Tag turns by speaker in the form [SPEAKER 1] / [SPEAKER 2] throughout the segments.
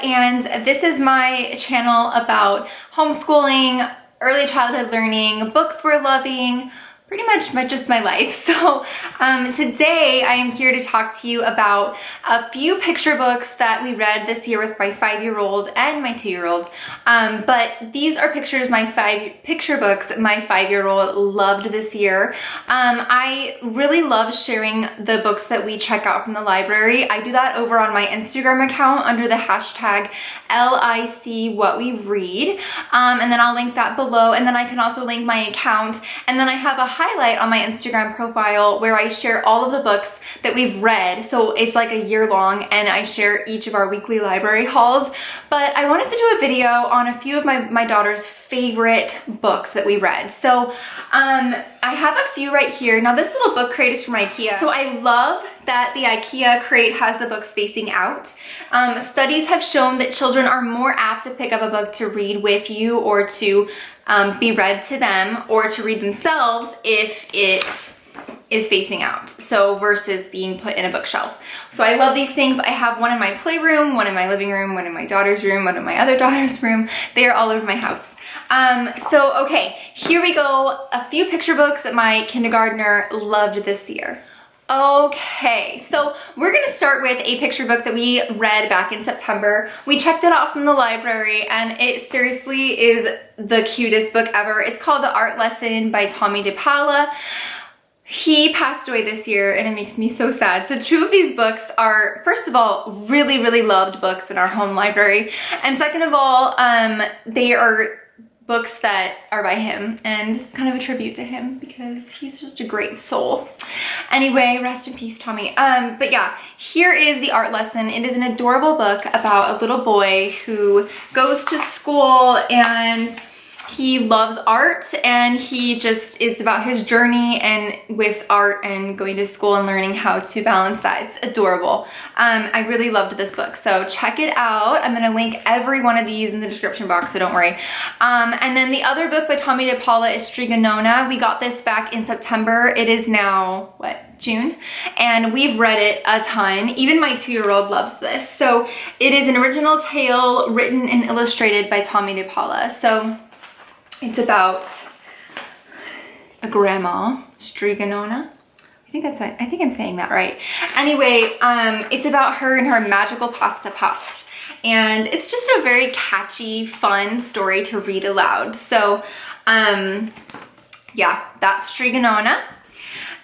[SPEAKER 1] and this is my channel about homeschooling, early childhood learning, books we're loving, pretty much just my life. So today I am here to talk to you about a few picture books that we read this year with my 5-year-old and my 2-year-old. But these are picture books my 5-year-old loved this year. I really love sharing the books that we check out from the library. I do that over on my Instagram account under the hashtag LICWhatWeRead. And then I'll link that below, and then I can also link my account, and then I have a highlight on my Instagram profile where I share all of the books that we've read. So it's like a year long, and I share each of our weekly library hauls. But I wanted to do a video on a few of my daughter's favorite books that we read. So I have a few right here. Now this little book crate is from IKEA. So I love that the IKEA crate has the books facing out. Studies have shown that children are more apt to pick up a book to read with you, or to be read to them, or to read themselves if it is facing out, so versus being put in a bookshelf. So I love these things. I have one in my playroom, one in my living room, one in my daughter's room, one in my other daughter's room. They are all over my house. So okay, here we go. A few picture books that my kindergartner loved this year. Okay, so we're gonna start with a picture book that we read back in September. We checked it out from the library, and it seriously is the cutest book ever. It's called The Art Lesson by Tomie dePaola. He passed away this year, and it makes me so sad. So 2 of these books are, first of all, really loved books in our home library, and second of all, they are books that are by him, and this is kind of a tribute to him because he's just a great soul. Anyway, rest in peace, Tomie. But yeah, here is The Art Lesson. It is an adorable book about a little boy who goes to school, and he loves art, and he just is about his journey and with art and going to school and learning how to balance that. It's adorable. I really loved this book, so check it out. I'm gonna link every one of these in the description box, so don't worry. And then the other book by Tomie dePaola is STREGA NONA. We got this back in September. It is now, what, June? And we've read it a ton. Even my 2-year-old loves this. So it is an original tale written and illustrated by Tomie dePaola. So it's about a grandma, STREGA NONA. I think I'm saying that right. Anyway, it's about her and her magical pasta pot. And it's just a very catchy, fun story to read aloud. So, yeah, that's STREGA NONA.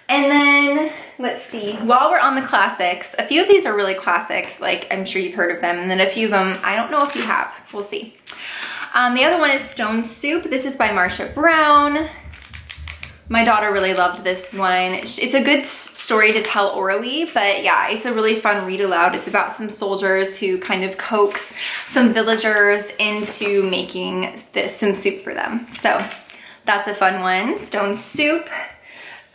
[SPEAKER 1] And then, let's see, while we're on the classics, a few of these are really classic, like I'm sure you've heard of them, and then a few of them, I don't know if you have, we'll see. The other one is Stone Soup. This is by Marcia Brown. My daughter really loved this one. It's a good story to tell orally, but yeah, it's a really fun read aloud. It's about some soldiers who kind of coax some villagers into making some soup for them. So that's a fun one, Stone Soup.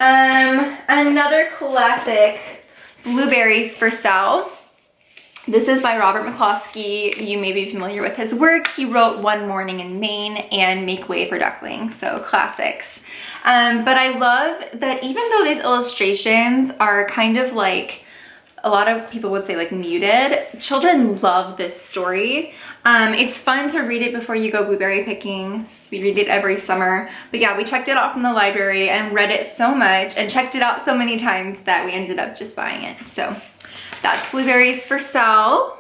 [SPEAKER 1] Another classic, Blueberries for Sale. This is by Robert McCloskey. You may be familiar with his work. He wrote One Morning in Maine and Make Way for Ducklings, so classics. But I love that even though these illustrations are kind of like, a lot of people would say like muted, children love this story. It's fun to read it before you go blueberry picking. We read it every summer. But yeah, we checked it out from the library and read it so much and checked it out so many times that we ended up just buying it. So that's Blueberries for Sale.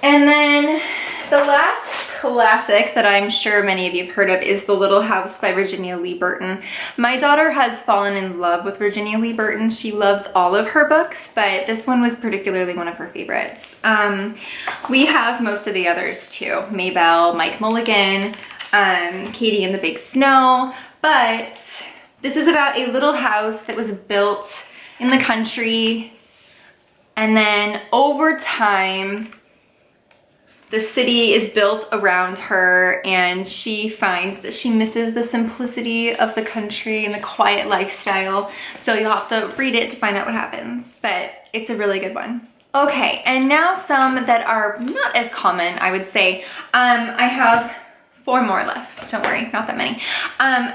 [SPEAKER 1] And then the last classic that I'm sure many of you have heard of is The Little House by Virginia Lee Burton. My daughter has fallen in love with Virginia Lee Burton. She loves all of her books, but this one was particularly one of her favorites. We have most of the others too. Maybelle, Mike Mulligan, Katie and the Big Snow, but this is about a little house that was built in the country, and then over time the city is built around her, and she finds that she misses the simplicity of the country and the quiet lifestyle. So you'll have to read it to find out what happens, but it's a really good one. Okay, and now some that are not as common, I would say. I have 4 more left, don't worry, not that many.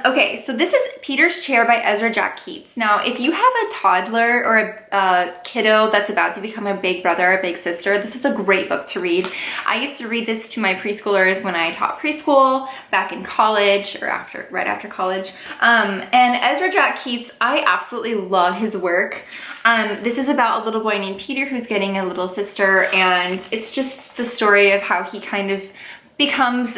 [SPEAKER 1] Okay, so this is Peter's Chair by Ezra Jack Keats. Now, if you have a toddler or a kiddo that's about to become a big brother or a big sister, this is a great book to read. I used to read this to my preschoolers when I taught preschool back in college or right after college. And Ezra Jack Keats, I absolutely love his work. This is about a little boy named Peter who's getting a little sister, and it's just the story of how he kind of becomes,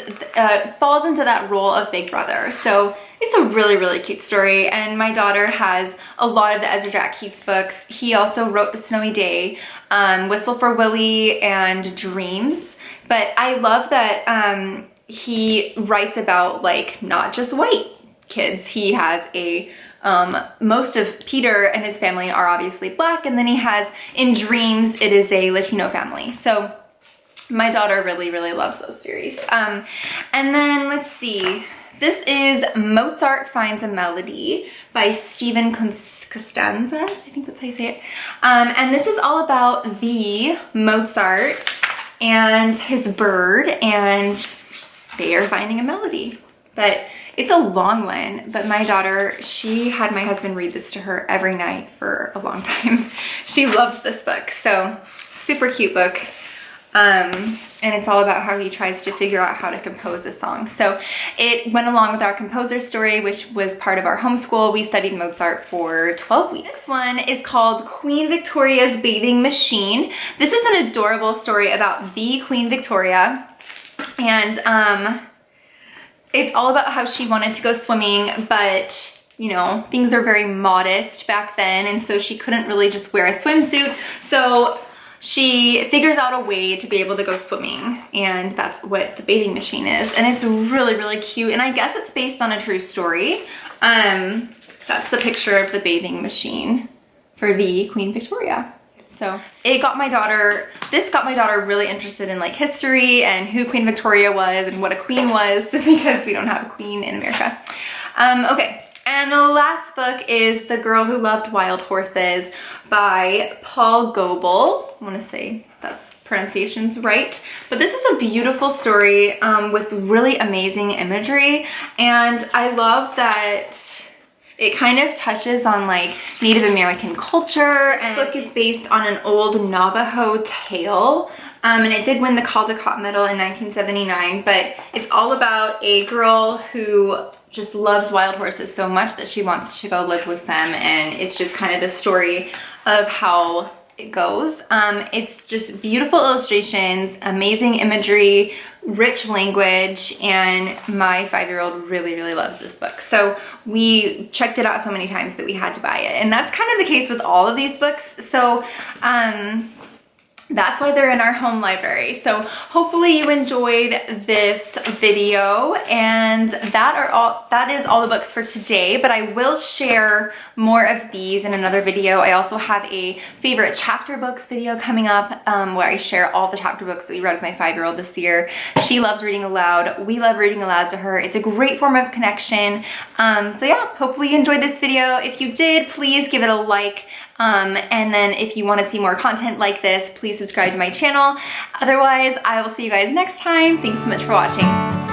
[SPEAKER 1] falls into that role of big brother. So it's a really, really cute story, and my daughter has a lot of the Ezra Jack Keats books. He also wrote The Snowy Day, Whistle for Willie, and Dreams. But I love that he writes about like not just white kids. He has a most of Peter and his family are obviously black, and then he has, in Dreams, it is a Latino family. So my daughter really, really loves those series. And then let's see, this is Mozart Finds a Melody by Stephen Costanza, I think that's how you say it. And this is all about the Mozart and his bird, and they are finding a melody. But it's a long one, but my daughter, she had my husband read this to her every night for a long time. She loves this book, so super cute book. And it's all about how he tries to figure out how to compose a song. So it went along with our composer story, which was part of our homeschool. We studied Mozart for 12 weeks. This one is called Queen Victoria's Bathing Machine. This is an adorable story about the Queen Victoria. And it's all about how she wanted to go swimming, but you know, things are very modest back then, and so she couldn't really just wear a swimsuit. So she figures out a way to be able to go swimming, and that's what the bathing machine is. And it's really, really cute, and I guess it's based on a true story. That's the picture of the bathing machine for the Queen Victoria. So it got my daughter, this got my daughter really interested in like history and who Queen Victoria was and what a queen was, because we don't have a queen in America. Okay. And the last book is The Girl Who Loved Wild Horses by Paul Goble. I want to say that's pronunciation's right. But this is a beautiful story with really amazing imagery. And I love that it kind of touches on like Native American culture. And the book is based on an old Navajo tale. And it did win the Caldecott Medal in 1979. But it's all about a girl who just loves wild horses so much that she wants to go live with them, and it's just kind of the story of how it goes. It's just beautiful illustrations, amazing imagery, rich language, and my 5-year-old really, really loves this book. So we checked it out so many times that we had to buy it, and that's kind of the case with all of these books. So that's why they're in our home library. So hopefully you enjoyed this video, and that is all the books for today, but I will share more of these in another video. I also have a favorite chapter books video coming up where I share all the chapter books that we read with my 5-year-old this year. She loves reading aloud. We love reading aloud to her. It's a great form of connection. So yeah, hopefully you enjoyed this video. If you did, please give it a like. And then if you want to see more content like this, please subscribe to my channel. Otherwise, I will see you guys next time. Thanks so much for watching.